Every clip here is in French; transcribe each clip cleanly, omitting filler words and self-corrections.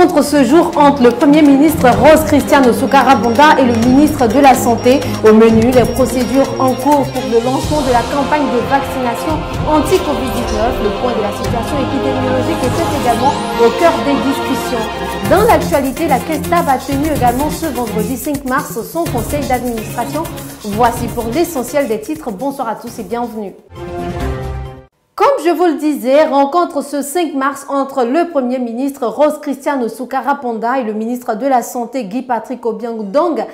rencontre ce jour entre le Premier ministre Rose Christiane Soukarabonda et le ministre de la Santé. Au menu, les procédures en cours pour le lancement de la campagne de vaccination anti-Covid-19. Le point de la situation épidémiologique était également au cœur des discussions. Dans l'actualité, la KESTAB a tenu également ce vendredi 5 mars son conseil d'administration. Voici pour l'essentiel des titres. Bonsoir à tous et bienvenue. Comme je vous le disais, rencontre ce 5 mars entre le Premier ministre Rose Christiane Soukarabonda et le ministre de la Santé Guy-Patrick Obiang-Dong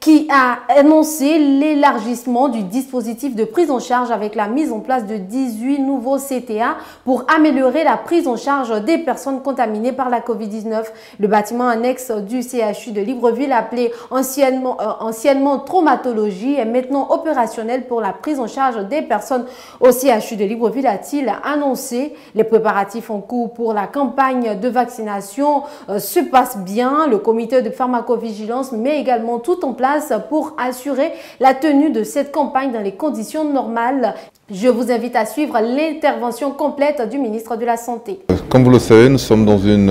qui a annoncé l'élargissement du dispositif de prise en charge avec la mise en place de 18 nouveaux CTA pour améliorer la prise en charge des personnes contaminées par la Covid-19. Le bâtiment annexe du CHU de Libreville, appelé anciennement traumatologie, est maintenant opérationnel pour la prise en charge des personnes au CHU de Libreville, a-t-il annoncé. Les préparatifs en cours pour la campagne de vaccination se passent bien. Le comité de pharmacovigilance met également tout en place pour assurer la tenue de cette campagne dans les conditions normales. Je vous invite à suivre l'intervention complète du ministre de la Santé. Comme vous le savez, nous sommes dans une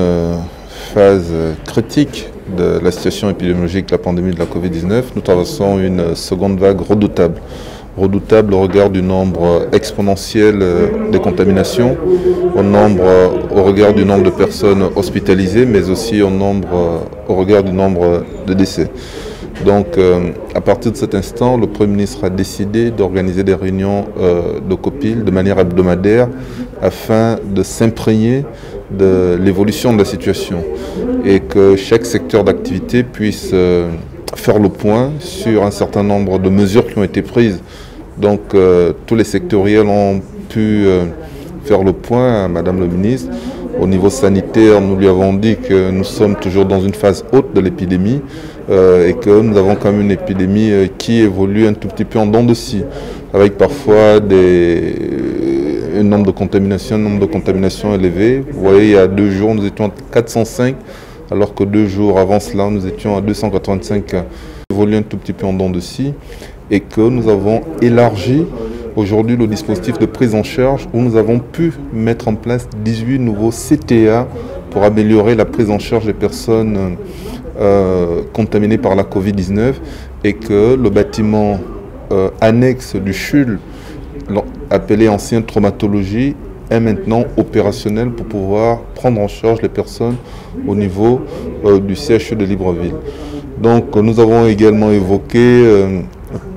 phase critique de la situation épidémiologique de la pandémie de la Covid-19. Nous traversons une seconde vague redoutable. Redoutable au regard du nombre exponentiel des contaminations, au regard du nombre de personnes hospitalisées, mais aussi au regard du nombre de décès. Donc, à partir de cet instant, le Premier ministre a décidé d'organiser des réunions de COPIL de manière hebdomadaire afin de s'imprégner de l'évolution de la situation et que chaque secteur d'activité puisse faire le point sur un certain nombre de mesures qui ont été prises. Donc tous les sectoriels ont pu faire le point à Madame le ministre. Au niveau sanitaire, nous lui avons dit que nous sommes toujours dans une phase haute de l'épidémie et que nous avons quand même une épidémie qui évolue un tout petit peu en dents de scie, avec parfois un nombre de contaminations élevé. Vous voyez, il y a 2 jours, nous étions à 405, alors que 2 jours avant cela, nous étions à 285, évolue un tout petit peu en dents de scie, et que nous avons élargi aujourd'hui le dispositif de prise en charge où nous avons pu mettre en place 18 nouveaux CTA pour améliorer la prise en charge des personnes contaminées par la Covid-19 et que le bâtiment annexe du CHUL, appelé ancienne traumatologie, est maintenant opérationnel pour pouvoir prendre en charge les personnes au niveau du CHU de Libreville. Donc nous avons également évoqué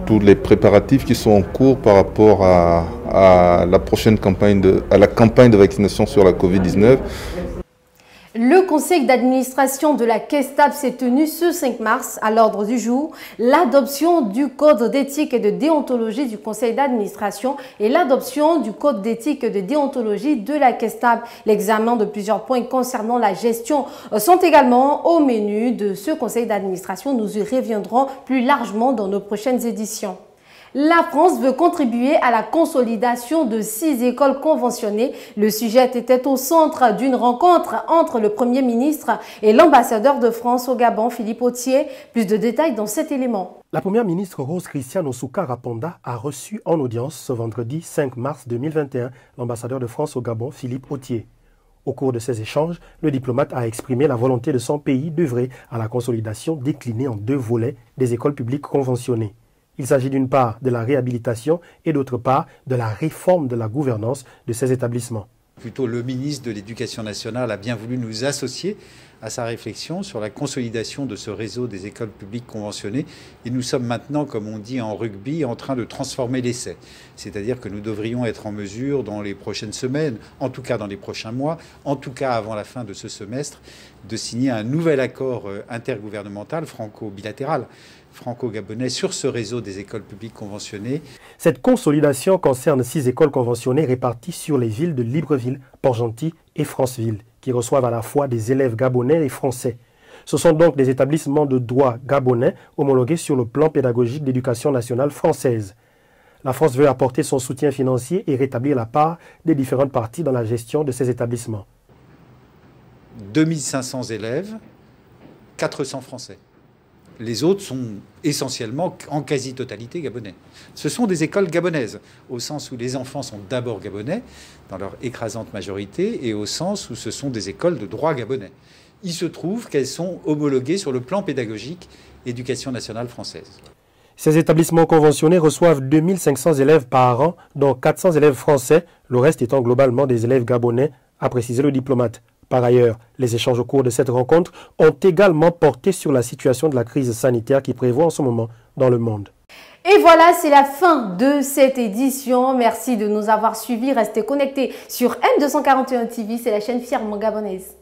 tous les préparatifs qui sont en cours par rapport à la prochaine campagne de vaccination sur la Covid-19. Le conseil d'administration de la KESTAB s'est tenu ce 5 mars. À l'ordre du jour, l'adoption du code d'éthique et de déontologie du conseil d'administration et l'adoption du code d'éthique et de déontologie de la KESTAB. L'examen de plusieurs points concernant la gestion sont également au menu de ce conseil d'administration. Nous y reviendrons plus largement dans nos prochaines éditions. La France veut contribuer à la consolidation de 6 écoles conventionnées. Le sujet était au centre d'une rencontre entre le Premier ministre et l'ambassadeur de France au Gabon, Philippe Authier. Plus de détails dans cet élément. La Première ministre Rose Christiane Soukarabonda a reçu en audience ce vendredi 5 mars 2021 l'ambassadeur de France au Gabon, Philippe Authier. Au cours de ces échanges, le diplomate a exprimé la volonté de son pays d'œuvrer à la consolidation déclinée en 2 volets des écoles publiques conventionnées. Il s'agit d'une part de la réhabilitation et d'autre part de la réforme de la gouvernance de ces établissements. Plutôt le ministre de l'Éducation nationale a bien voulu nous associer à sa réflexion sur la consolidation de ce réseau des écoles publiques conventionnées. Et nous sommes maintenant, comme on dit en rugby, en train de transformer l'essai. C'est-à-dire que nous devrions être en mesure, dans les prochaines semaines, en tout cas dans les prochains mois, en tout cas avant la fin de ce semestre, de signer un nouvel accord intergouvernemental franco-bilatéral franco-gabonais sur ce réseau des écoles publiques conventionnées. Cette consolidation concerne 6 écoles conventionnées réparties sur les villes de Libreville, Port-Gentil et Franceville, qui reçoivent à la fois des élèves gabonais et français. Ce sont donc des établissements de droit gabonais homologués sur le plan pédagogique d'éducation nationale française. La France veut apporter son soutien financier et rétablir la part des différentes parties dans la gestion de ces établissements. 2500 élèves, 400 français. Les autres sont essentiellement, en quasi-totalité, gabonais. Ce sont des écoles gabonaises, au sens où les enfants sont d'abord gabonais, dans leur écrasante majorité, et au sens où ce sont des écoles de droit gabonais. il se trouve qu'elles sont homologuées sur le plan pédagogique Éducation nationale française. Ces établissements conventionnés reçoivent 2500 élèves par an, dont 400 élèves français, le reste étant globalement des élèves gabonais, a précisé le diplomate. Par ailleurs, les échanges au cours de cette rencontre ont également porté sur la situation de la crise sanitaire qui prévaut en ce moment dans le monde. Et voilà, c'est la fin de cette édition. Merci de nous avoir suivis. Restez connectés sur M241 TV, c'est la chaîne fièrement gabonaise.